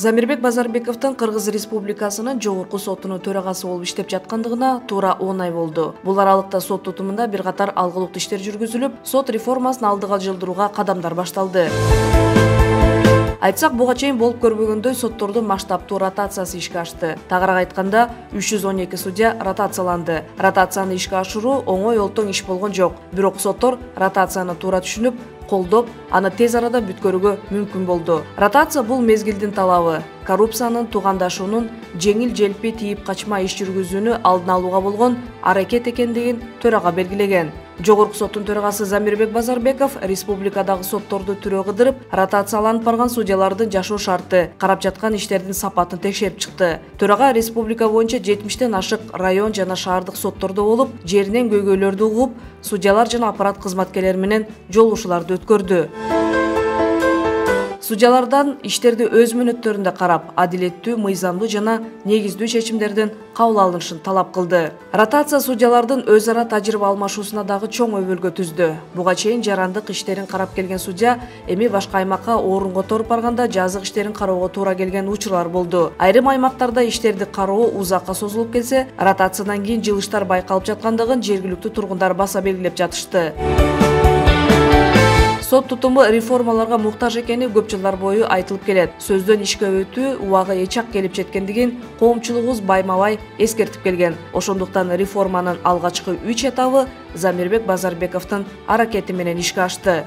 Замирбек Базарбековдун Кыргыз Республикасынын Жогорку сотунун төрагасы болуп иштеп жаткандыгына туура 10 ай болду. Бул аралыкта сот тутумунда бир катар алгылыктуу иштер жүргүзүлүп, сот реформасын алдыга жылдырууга кадамдар башталды. Айтсак, буга чейин болуп көрбөгөндөй соттордун масштабтуу ротациясы ишке ашты. Тагыраак айтканда, 312 судья ротацияланды. Ротацияны ишке ашыруу оңой олтоң иш болгон жок. Бирок соттор ротацияны туура түшүнүп, колдоп, аны тез арада бүткөрүүгө мүмкүн болду. Ротация бул мезгилдин талабы. Коррупциянын туугандашуунун жеңил-желпи тийип качма иш жүргүзүүнү алдын алууга болгон аракет экендигин төрага белгилеген. Жогорку соттун төрагасы Замирбек Базарбеков республикадагы сотторду түрө кыдырып, ротацияланып барган судьялардын жашоо шарты, карап жаткан иштердин сапатын текшерип чыкты. Төрага республика боюнча 70тен ашык район жана шаардык соттордо болуп, жеринен көйгөйлөрдү угуп, судьялар жана аппарат кызматкерлери менен жолугушууларды өткөрдү. Судьялардан иштерди өз мөөнөттөрүндө карап, адилеттүү, мыйзамдуу жана негиздүү чечимдердин кабыл алынышын талап кылды. Ротация судьялардын өз ара тажрыйба алмашуусуна дагы чоң өбөлгө түздү. Буга чейин жарандык иштерин карап келген судья эми башка аймакка орун которуп барганда жазык иштерин кароого туура келген учурлар болду. Айрым аймактарда иштерди кароо узакка созулуп келсе, ротациядан кийин жылыштар байкалып жаткандыгын жергиликтүү тургундар баса белгилеп жатышты. Сот тутуму реформаларга муктаж экени көп жылдар бою айтылып келет. Сөздөн ишке өтүү убагы эчак келип жеткендигин коомчулугубуз байма-бай эскертип келген. Ошондуктан реформанын алгачкы 3 этабы Замирбек Базарбековдун аракети менен ишке ашты.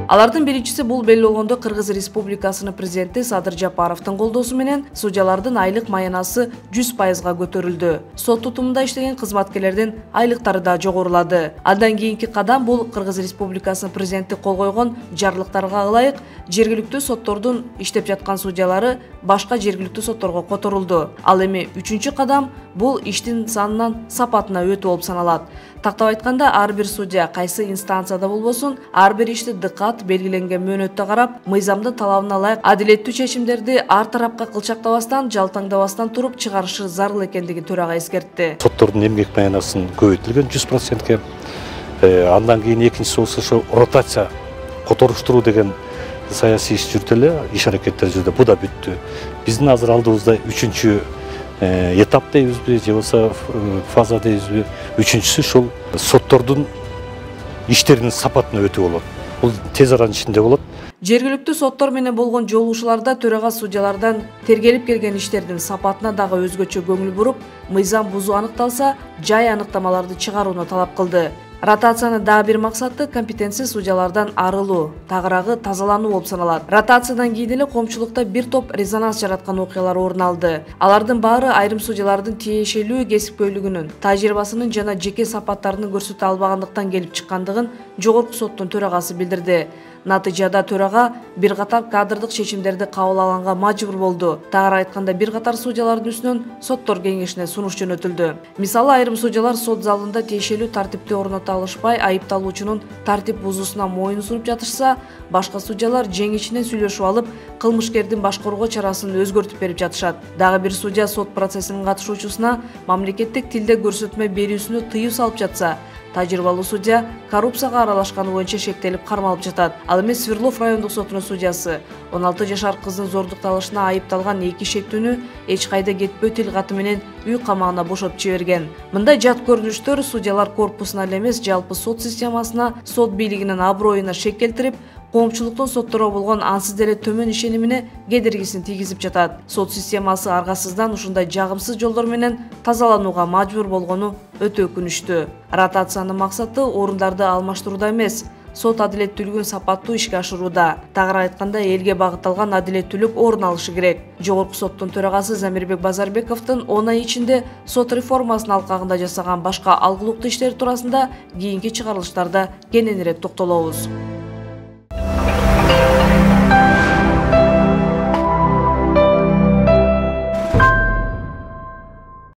Алардын биринчиси бул белгилүү болгондо Кыргыз Республикасынын президенти Садыр Жапаровдун колдоосу менен судьялардын айлык маянасы 100%га көтөрүлдү. Сот тутумунда иштеген кызматкерлердин айлыктары да жогорулады. Андан кийинки кадам бул Кыргыз Республикасынын президенти кол койгон жарлыктарга ылайык жергиликтүү соттордун иштеп жаткан судьялары башка жергиликтүү сотторго которулду. Ал эми 3-чү кадам бул иштин санынан сапатына өтүү болуп саналат. Тактап айтканда, ар бир судья кайсы инстанцияда болбосун, ар бир ишти дыкат белгиленген мөөнөттө карап, мыйзамдын талабына ылайык адилеттүү чечимдерди ар тарапка кылчактабастан, жалтаңдабастан туруп чыгарышы зарыл экендигин төрага эскертти. Соттордун эмгек маянасынын көбөйтүлгөн 100%ке. Андан кийин экинчиси болсо ошо ротация которуштуруу деген саясий иш жүрдү эле, иш аракеттер жүрдү. Бу да бүттү. Биздин азыр алдыбызда 3-чү этап дейбизби, же болбосо фаза дейбизби, 3-чүсү ушул соттордун иштеринин сапатына өтүү болот. Бул тез аранын ичинде болот. Жергиликтүү соттор менен болгон жолугушууларда төрага судьялардан тергелип келген иштердин сапатына дагы өзгөчө көңүл буруп, мыйзам бузуу аныкталса, жай аныктамаларды чыгарууну талап кылды. Ротациянын дагы бир максаты компетенция судьялардан арылуу, тагыраагы тазалануу болуп саналат. Ротациядан кийин эле коомчулукта бир топ резонанс жараткан окуялар орун алды. Алардын баары айрым судьялардын тиешелүү кесипкөйлүгүнүн, тажрыйбасынын жана жеке сапаттарынын көрсөтө албагандыктан келип чыккандыгын Жогорку соттун төрагасы билдирди. Натыйжада төрага бир катар кадрдык чечимдерди кабыл алганга мажбур болду. Тагыраак айтканда, бир катар судьялардын үстүнөн соттор кеңешине сунуш жөнөтүлдү. Мисалы, айрым судьялар сот залында тиешелүү тартипти орното алышпай, айыпталуучунун тартип бузуусуна моюн сунуп жатышса, башка судьялар жеңичинен сүйлөшүп алып, кылмышкердин башкарууга чарасын өзгөртүп берип жатышат. Дагы бир судья сот процессинин катышуучусуна мамлекеттик тилде көрсөтмө берүүсүнө тыюу салып жатса, тажрыйбалуу судья коррупцияга аралашканы боюнча шектелип кармалып жатат. Ал эми Свердлов райондук сотунун судьясы 16 жашар кыздын зордукталышына айыпталган 2 шектүүнү эч кайда кетпөө тил каты менен үй камагына бошотуп жиберген. Мындай жат көрүнүштөр судьялар корпусуна эле эмес, жалпы сот системасына, сот бийлигинин аброюна шек келтирип, коомчулуктун сотторго болгон ансыз деле төмөн ишенимине кедергисин тийгизип жатат. Сот системасы аргасыздан ушундай жагымсыз жолдор менен тазаланууга мажбур болгону өтө өкүнүчтүү. Ротациянын максаты орундарды алмаштырууда эмес, сот адилеттүүлүгүн сапаттуу ишке ашырууда. Тагыраак айтканда, элге багытталган адилеттүүлүк орун алышы керек. Жогорку соттун төрагасы Замирбек Базарбековдун 10 ай ичинде сот реформасынын алкагында жасаган башка алгылыктуу иштер туурасында кийинки чыгарылыштарда кененирээк токтолобуз.